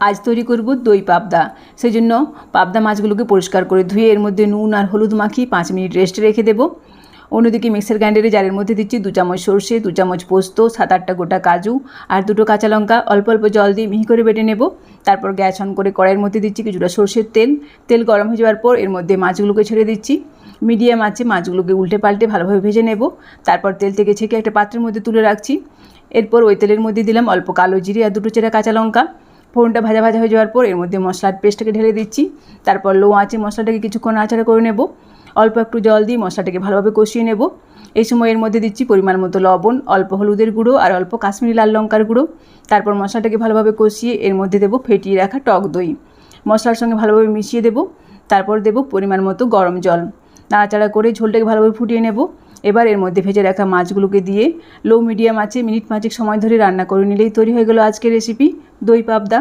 আজ তৈরি করব দই পাবদা। সেই জন্য পাবদা মাছগুলোকে পরিষ্কার করে ধুয়ে এর মধ্যে নুন আর হলুদ মাখিয়ে 5 মিনিট রেস্টে রেখে দেবো। অন্যদিকে মিক্সার গ্রাইন্ডারে জারের মধ্যে দিচ্ছি 2 চামচ সরষে, 2 চামচ পোস্ত, 7-8টা গোটা কাজু আর 2টো কাঁচা লঙ্কা অল্প অল্প জল দিয়ে মিহি করে বেটে নেব। তারপর গ্যাস অন করে কড়াইয়ের মধ্যে দিচ্ছি কিছুটা সরষের তেল। তেল গরম হয়ে যাওয়ার পর এর মধ্যে মাছগুলোকে ছেড়ে দিচ্ছি। মিডিয়াম আঁচে মাছগুলোকে উল্টে পাল্টে ভালোভাবে ভেজে নেব। তারপর তেল থেকে ছেঁকে একটা পাত্রের মধ্যে তুলে রাখছি। এরপর ওই তেলের মধ্যে দিলাম অল্প কালো জিরে আর 2টো চেরা কাঁচা লঙ্কা। ফোড়নটা ভাজা ভাজা হয়ে যাওয়ার পর এর মধ্যে মশলার পেস্টটাকে ঢেলে দিচ্ছি। তারপর লো আঁচে মশলাটাকে কিছুক্ষণ নাড়াচাড়া করে নেব। অল্প একটু জল দিয়ে মশলাটাকে ভালোভাবে কষিয়ে নেব। এই সময় এর মধ্যে দিচ্ছি পরিমাণ মতো লবণ, অল্প হলুদের গুঁড়ো আর অল্প কাশ্মীরি লাল লঙ্কার গুঁড়ো। তারপর মশলাটাকে ভালোভাবে কষিয়ে এর মধ্যে দেবো ফেটিয়ে রাখা টক দই। মশলার সঙ্গে ভালোভাবে মিশিয়ে দেব। তারপর দেব পরিমাণ মতো গরম জল। নাড়াচাড়া করে ঝোলটাকে ভালোভাবে ফুটিয়ে নেব। এবার এর মধ্যে ভেজে রাখা মাছগুলোকে দিয়ে লো মিডিয়াম আঁচে মিনিট 5 সময় ধরে রান্না করে নিলেই তৈরি হয়ে গেল আজকের রেসিপি দই পাবদা।